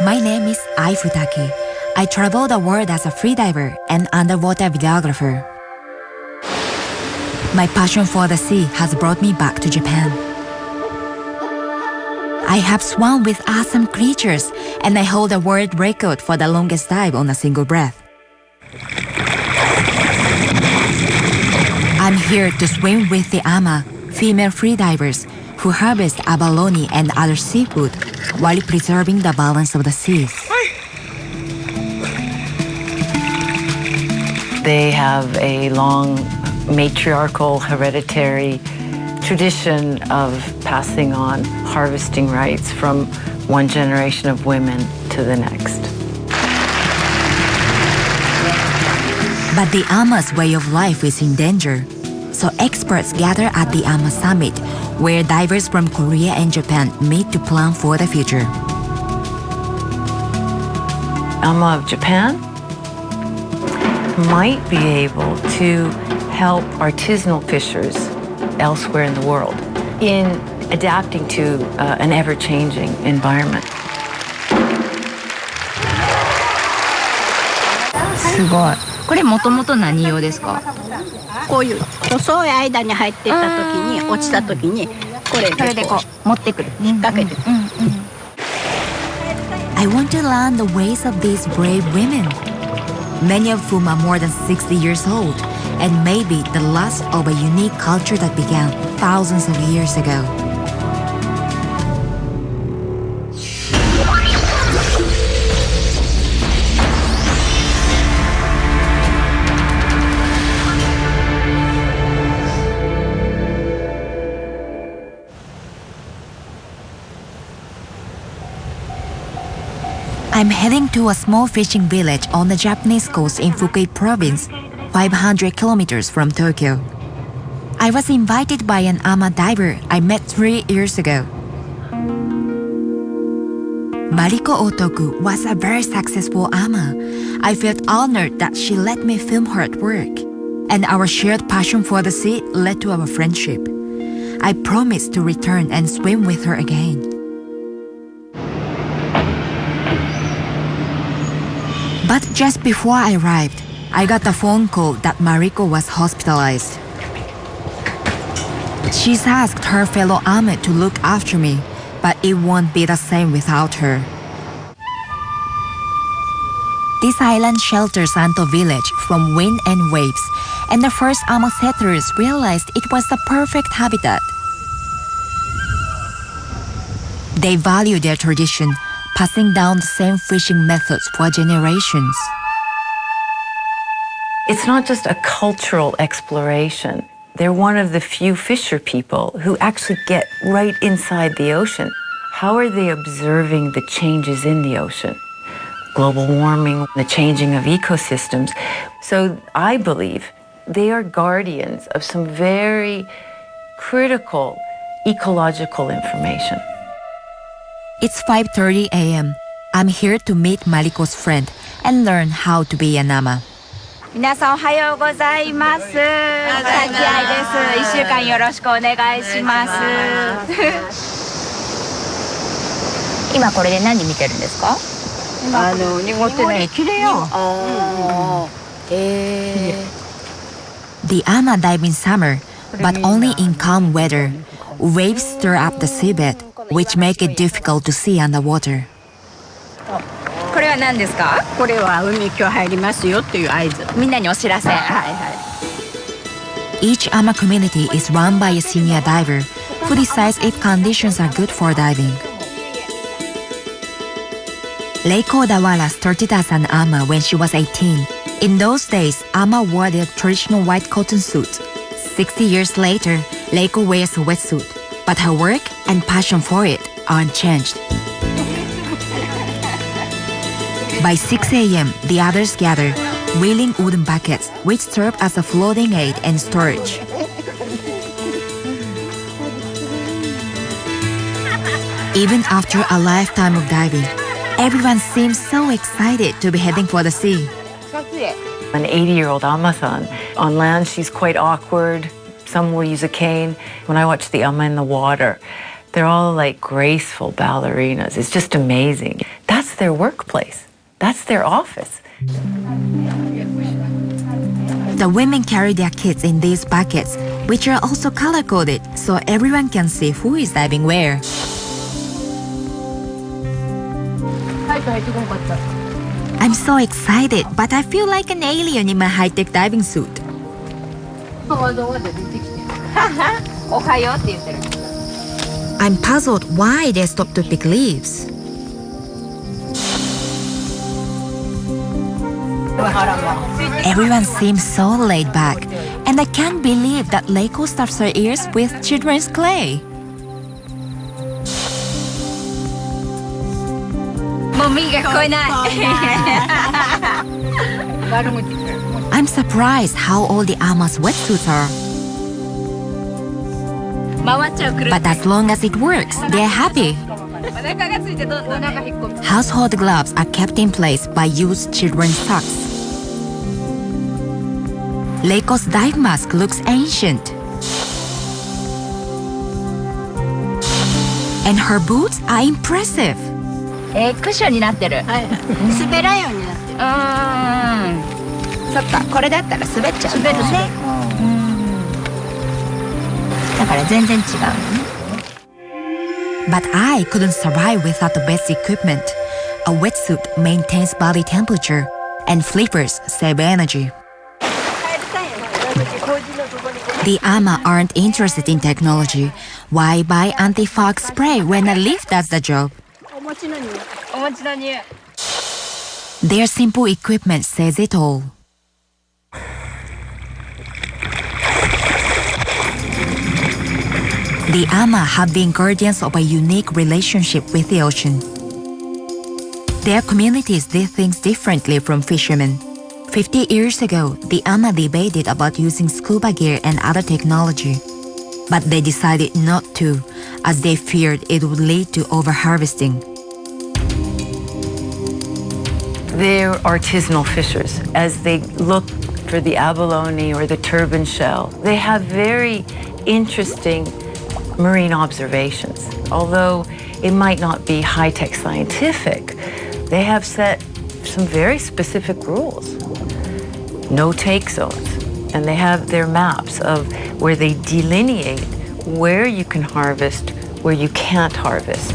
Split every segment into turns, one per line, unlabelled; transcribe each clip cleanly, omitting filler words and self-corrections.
My name is Ai Futaki. I travel the world as a freediver and underwater videographer. My passion for the sea has brought me back to Japan. I have swum with awesome creatures, and I hold a world record for the longest dive on a single breath. I'm here to swim with the ama, female freedivers, who harvest abalone and other seafood while preserving the balance of the seas.
They have a long matriarchal hereditary tradition of passing on harvesting rights from one generation of women to the next.
But the ama's way of life is in danger, so experts gather at the AMA Summit, where divers from Korea and Japan meet to plan for the future.
AMA of Japan might be able to help artisanal fishers elsewhere in the world in adapting to an ever-changing environment.
すごい。これもともと何用ですか？
こういう細い間に入っていった時に落ちた時にこれでこう持ってくる引っ掛けて。
I want to learn the ways of these brave women, many of whom are more than 60 years old, and maybe the last of a unique culture that began thousands of years ago. I'm heading to a small fishing village on the Japanese coast in Fukui Province, 500 kilometers from Tokyo. I was invited by an ama diver I met 3 years ago. Mariko Otoku was a very successful ama. I felt honored that she let me film her at work, and our shared passion for the sea led to our friendship. I promised to return and swim with her again. But just before I arrived, I got a phone call that Mariko was hospitalized. She's asked her fellow ama to look after me, but it won't be the same without her. This island shelters Santo village from wind and waves, and the first ama settlers realized it was the perfect habitat. They value their tradition, passing down the same fishing methods for generations.
It's not just a cultural exploration. They're one of the few fisher people who actually get right inside the ocean. How are they observing the changes in the ocean? Global warming, the changing of ecosystems. So I believe they are guardians of some very critical ecological information.
It's 5:30 a.m. I'm here to meet Mariko's friend and learn how to be an ama.
皆さんおはようございます。さきあいです。1週間よろしくお願いします。今これで何見てるんですか？
濁ってね、綺麗よ。
The ama dive in summer, but only in calm weather. Waves stir up the seabed, which make it difficult to see underwater.
これは何ですか？
これは海今日入りますよっていう合図。
みんなにお知らせ。
Each ama community is run by a senior diver who decides if conditions are good for diving. Reiko Odawara started as an ama when she was 18. In those days, ama wore their traditional white cotton suit. 60 years later, Reiko wears a wetsuit, but her work and passion for it aren't changed. By 6 a.m., the others gather, wheeling wooden buckets, which serve as a floating aid and storage. Even after a lifetime of diving, everyone seems so excited to be heading for the sea.
An 80-year-old ama-san. On land, she's quite awkward. Some will use a cane. When I watch the ama in the water, They're all like graceful ballerinas. It's just amazing. That's their workplace. That's their office.
The women carry their kids in these buckets, which are also color-coded, so everyone can see who is diving where. I'm so excited, but I feel like an alien in my high-tech diving suit.
おはようって言ってる。
I'm puzzled why they stopped to pick leaves. Everyone seems so laid back, and I can't believe that Leiko stuffs her ears with children's clay.
もう耳が聞こえない。
I'm surprised how old the Ama's wetsuits are.
回っちゃうくる。
But as long as it works, they're happy.
お腹がついてどんどん引っ込む。
Household gloves are kept in place by used children's socks. Leiko's dive mask looks ancient. And her boots are impressive.
クッションになってる。
はい。滑らんようになってる。
そっか、これだったら滑っちゃう。
滑るね。
だから全然違うのね。
But I couldn't survive without the best equipment. A wetsuit maintains body temperature, and flippers save energy. The Ama aren't interested in technology. Why buy anti-fog spray when a leaf does the job?
お餅の匂い。
お餅の匂い。
Their simple equipment says it all. The Ama have been guardians of a unique relationship with the ocean. Their communities did things differently from fishermen. 50 years ago, the Ama debated about using scuba gear and other technology. But they decided not to, as they feared it would lead to overharvesting.
They're artisanal fishers. As they look for the abalone or the turban shell, they have very interesting marine observations. Although it might not be high-tech scientific, they have set some very specific rules. No take zones. And they have their maps of where they delineate where you can harvest, where you can't harvest,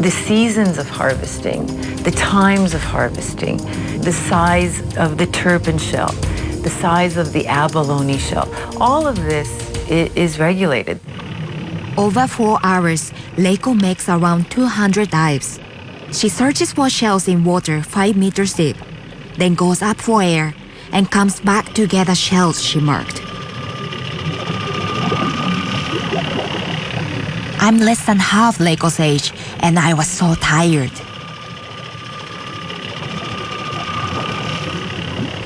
the seasons of harvesting, the times of harvesting, the size of the turban shell, the size of the abalone shell. All of this is regulated.
Over 4 hours, Leiko makes around 200 dives. She searches for shells in water 5 meters deep, then goes up for air and comes back to gather shells she marked. I'm less than half Leiko's age, and I was so tired.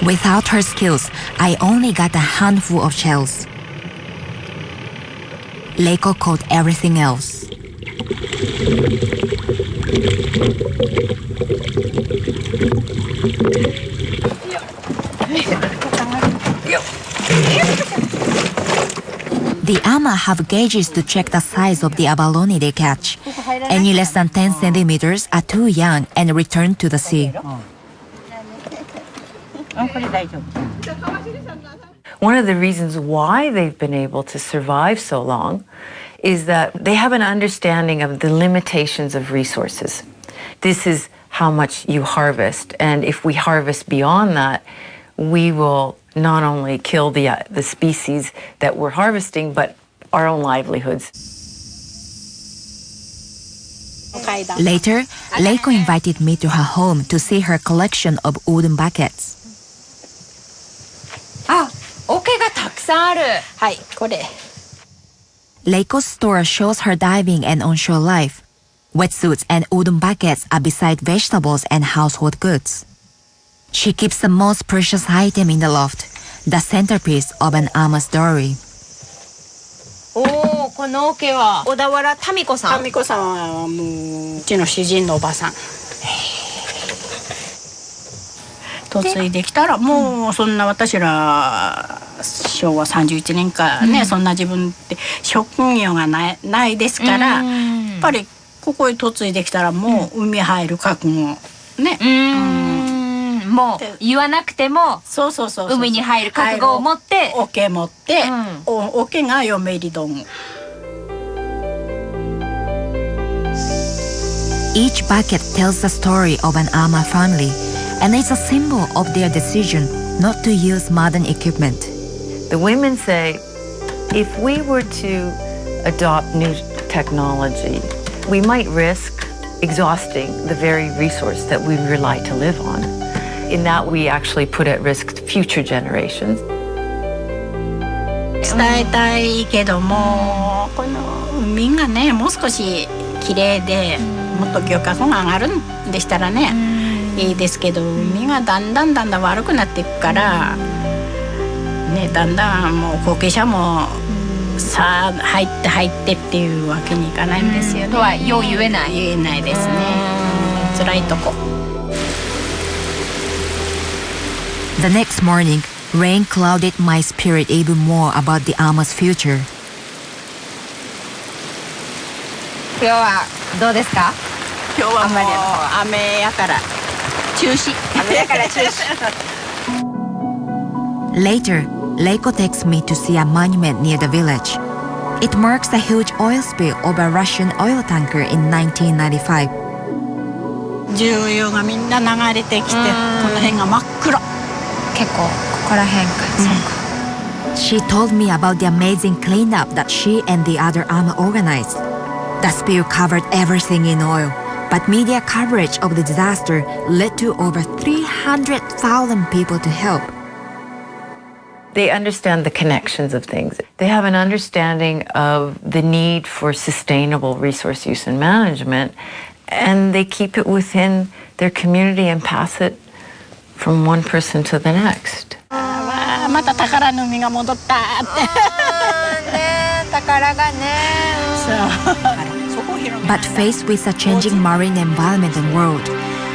Without her skills, I only got a handful of shells. Leiko caught everything else. The Ama have gauges to check the size of the abalone they catch. Any less than 10 centimeters are too young and return to the sea.
One of the reasons why they've been able to survive so long is that they have an understanding of the limitations of resources. This is how much you harvest, and if we harvest beyond that, we will not only kill the species that we're harvesting, but our own livelihoods.
Later, Leiko invited me to her home to see her collection of wooden buckets.
あ、桶がたくさんある。
はい、これ。
Leiko's store shows her diving and onshore life. Wetsuits and wooden buckets are beside vegetables and household goods. She keeps the most precious item in the loft, the centerpiece of an Ama story.
おお、この桶は小田原民子さん。
民子さんはもううちの主人のおばさん。嫁いできたらもうそんな私ら昭和31年かね、そんな自分って職業がないですから、やっぱりここへ嫁いできたらもう海入る覚悟ね。
もう言わなくても
そうそうそう
海に入る覚悟を持って
桶持って、桶が嫁入り道具。
Each bucket tells the story of an Ama family, and it's a symbol of their decision not to use modern equipment.
The women say, if we were to adopt new technology, we might risk exhausting the very resource that we rely to live on. In that, we actually put at risk future generations.
伝えたいけども、この海がね、もう少し綺麗で、もっと漁獲が上がるんでしたらね、いいですけど、海がだんだん悪くなっていくから、ね、だんだんもう後継者もさあ入ってっていうわけにいかないんですよね。
とはよう言えない。
言えないですね。辛いとこ。
The next morning, rain clouded my spirit even more about the Ama's future.
今日はどうですか？
今日はもう雨やから中止。
雨やから中止。
Later, Leiko takes me to see a monument near the village. It marks the huge oil spill of a Russian oil tanker in 1995.
重油がみんな流れてきて、この辺が真っ黒。
結構ここら辺か。
She told me about the amazing cleanup that she and the other Ama organized. The spill covered everything in oil, but media coverage of the disaster led to over 300,000 people to help.
They understand the connections of things. They have an understanding of the need for sustainable resource use and management, and they keep it within their community and pass it from one person to the next.
また宝の海が戻ったって。
ね、宝がね。
But faced with a changing marine environment and world,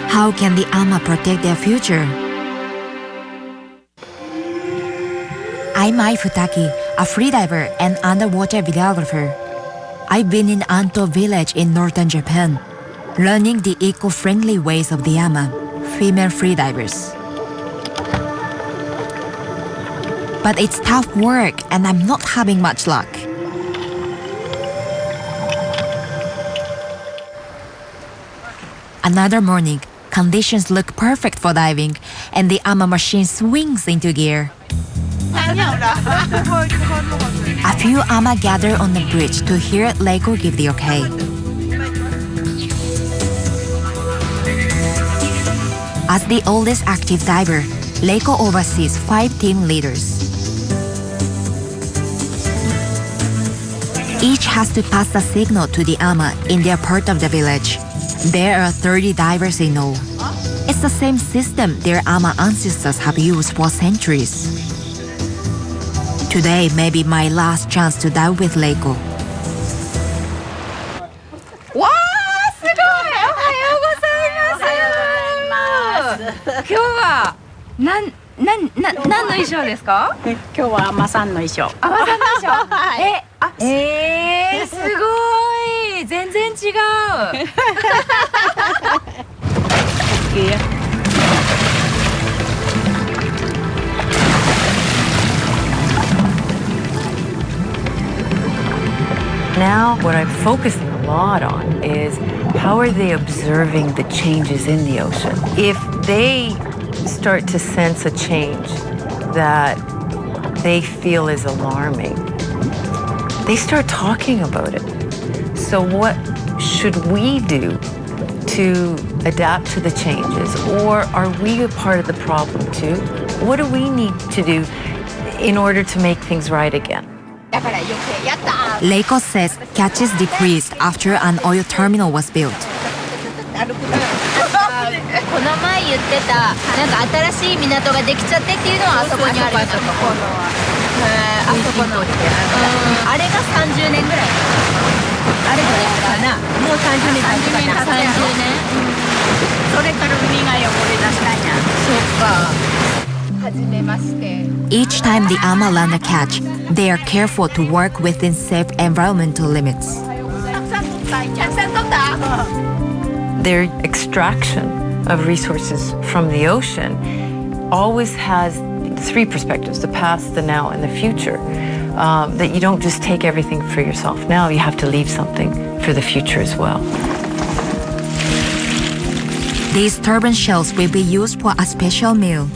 how can the Ama protect their future? I'm Ai Futaki, a freediver and underwater videographer. I've been in Anto village in northern Japan, learning the eco-friendly ways of the Ama, female freedivers. But it's tough work and I'm not having much luck. Another morning, conditions look perfect for diving and the Ama machine swings into gear. A few Ama gather on the bridge to hear Leiko give the okay. As the oldest active diver, Leiko oversees 5 team leaders. Each has to pass the signal to the Ama in their part of the village. There are 30 divers in all. It's the same system their Ama ancestors have used for centuries. Today may be my last chance to dive with Leiko.
わあ、すごい。おはようございます。今日は何の衣装ですか？
今日は海女さんの衣装。
海女さんの衣装。すごい。全然違う。
Now, what I'm focusing a lot on is how are they observing the changes in the ocean? If they start to sense a change that they feel is alarming, they start talking about it. So what should we do to adapt to the changes? Or are we a part of the problem too? What do we need to do in order to make things right again?
Leiko says catches decreased after an oil terminal was built.
この前言ってたなんか新しい港ができちゃってっていうのはあそこにある。あそこのあれが30年ぐらい。あれぐらいかな。もう30年経つかな。30年。
それから海が汚れ出したんや。
そっか。
Each time the ama land a catch, they are careful to work within safe environmental limits.
Their extraction of resources from the ocean always has three perspectives: the past, the now, and the future. That you don't just take everything for yourself now, you have to leave something for the future as well.
These turban shells will be used for a special meal.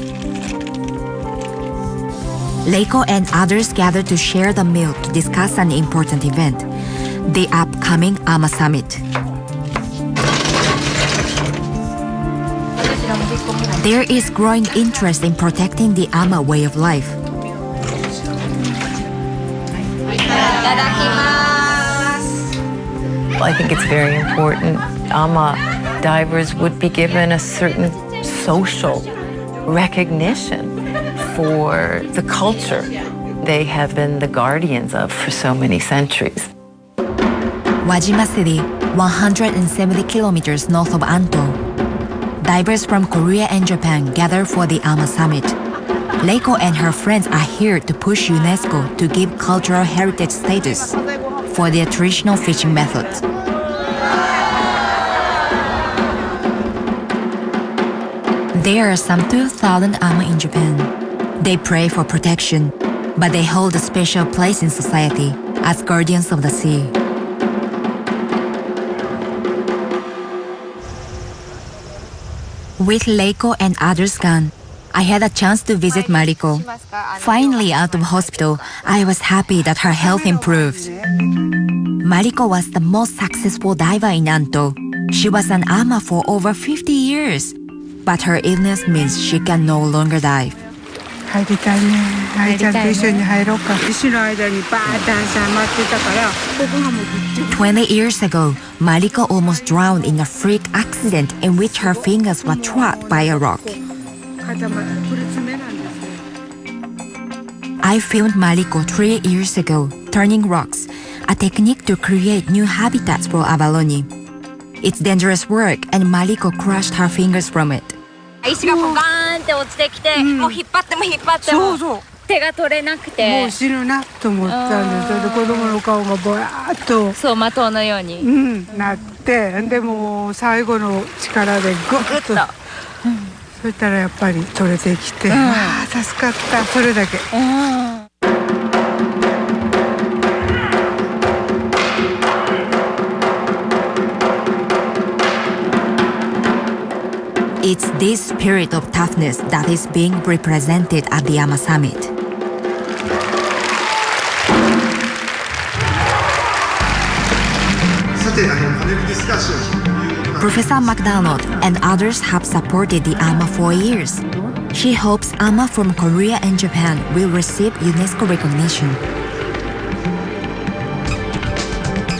Reiko and others gather to share the meal to discuss an important event, the upcoming AMA Summit. There is growing interest in protecting the AMA way of life.
I think it's very important. AMA divers would be given a certain social recognition for the culture they have been the guardians of for so many centuries.
Wajima City, 170 kilometers north of Anto. Divers from Korea and Japan gather for the AMA Summit. Reiko and her friends are here to push UNESCO to give cultural heritage status for their traditional fishing methods. There are some 2,000 AMA in Japan. They pray for protection, but they hold a special place in society as guardians of the sea. With Reiko and others gone, I had a chance to visit Mariko. Finally out of hospital, I was happy that her health improved. Mariko was the most successful diver in Anto. She was an AMA for over 50 years. But her illness means she can no longer dive.
入りたいね。愛ちゃんと一緒に入ろうか。石の間にバーッて反射待ってたから、ここがもうぐっちゃ。
20 years ago, Mariko almost drowned in a freak accident in which her fingers were trapped by a rock. I filmed Mariko 3 years ago, turning rocks, a technique to create new habitats for abalone. It's dangerous work, and Mariko crushed her fingers from it.
石がポカーンって落ちてきて、もう引っ張っても引っ張っても手が取れなくて、
もう死ぬなと思ったんです。それで子供の顔がぼやーっと
そう的のように、
なって、でも最後の力でグッと、そしたらやっぱり取れてきて、ああ助かった、それだけ。
It's this spirit of toughness that is being represented at the AMA Summit. Professor McDonald and others have supported the AMA for years. She hopes AMA from Korea and Japan will receive UNESCO recognition.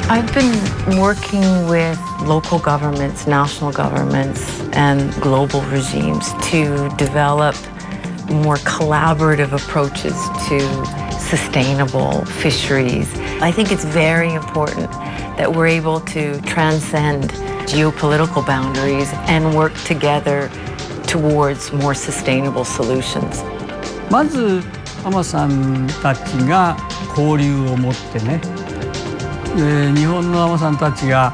I've been working with local governments, national governments, and global regimes to develop more collaborative approaches to sustainable fisheries. I think it's very important that we're able to transcend geopolitical boundaries and work together towards more sustainable solutions.
まずAMAさんたちが交流を持ってね、日本のAMAさんたちが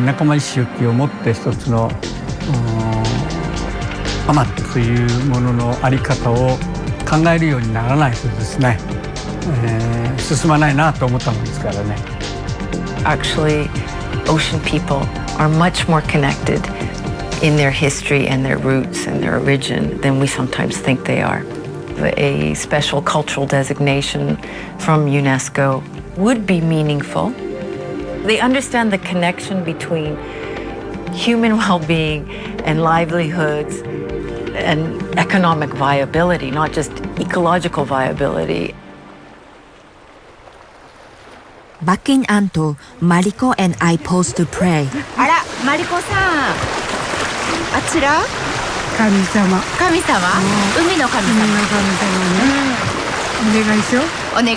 仲間意識を持って一つのAMAというものの在り方を考えるようにならないとですね、進まないなと思ったもんですからね。
Actually, ocean people are much more connected in their history and their roots and their origin than we sometimes think they are. A special cultural designation from UNESCO would be meaningful. They understand the connection between human well-being and livelihoods and economic viability, not just ecological viability.
Back in Anto, Mariko and I paused to pray.
あら、マリコさん、あちら？
神様。
神様？海の神様。
海の神様ね。お願いしよう。
お願い。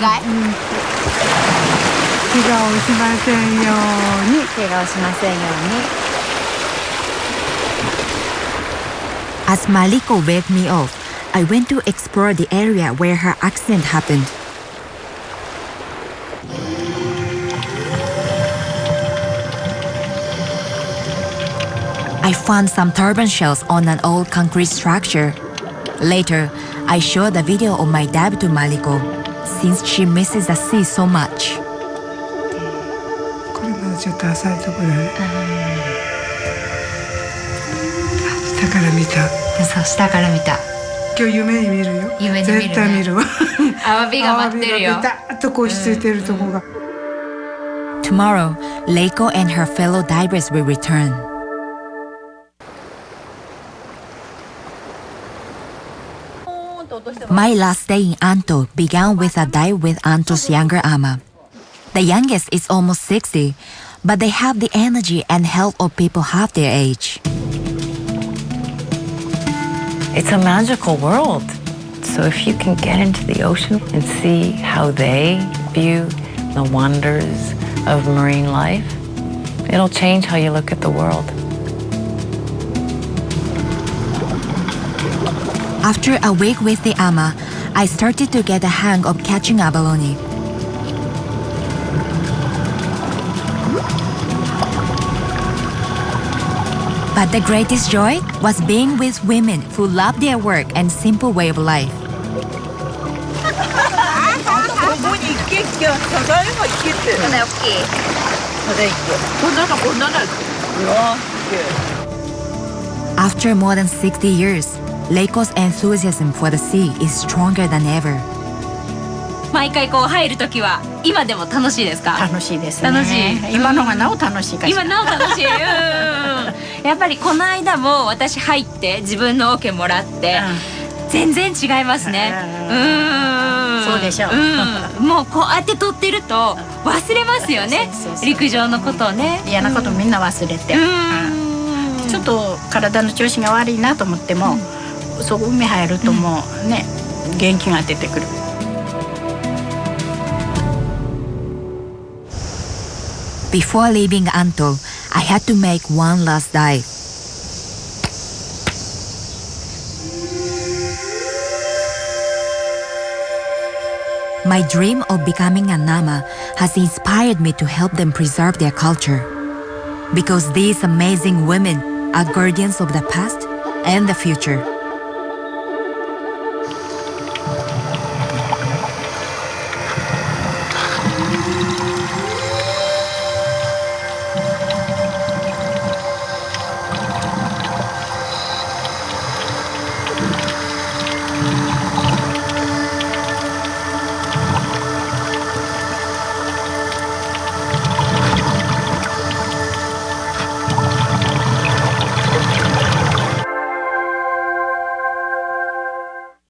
怪我をしませんように。
怪我をしませんように。
As Mariko waved me off, I went to explore the area where her accident happened. I found some turban shells on an old concrete structure. Later, I showed the video of my dad to Mariko, since she misses the sea so much.
これまだちょっと浅いところだね。下から見た。
そう、下から見た。
今日夢に見るよ。
夢に見るね
絶対見るわ。
アワビが待ってるよ。
アワビがベタッとこうしついてるとこが。
Tomorrow, Leiko and her fellow divers will return. My last day in Anto began with a dive with Anto's younger ama. The youngest is almost 60, but they have the energy and health of people half their age.
It's a magical world. So if you can get into the ocean and see how they view the wonders of marine life, it'll change how you look at the world.
After a week with the ama, I started to get the hang of catching abalone. But the greatest joy was being with women who love their work and simple way of life. After more than 60 years, Leiko's enthusiasm for the sea is stronger than ever.
毎回こう入るときは今でも楽しいですか？
楽しいですね。
楽しい。
今のがなお楽しいかしら。
今なお楽しい。やっぱりこの間も私入って自分のオケもらって全然違いますね。
そうでしょう。
もうこうやって撮ってると忘れますよね。陸上のことをね。
嫌なことみんな忘れて。ちょっと体の調子が悪いなと思っても、そこ海入るともうね、元気が出てくる。
Before leaving Anto, I had to make one last dive. My dream of becoming a Nama has inspired me to help them preserve their culture. Because these amazing women are guardians of the past and the future.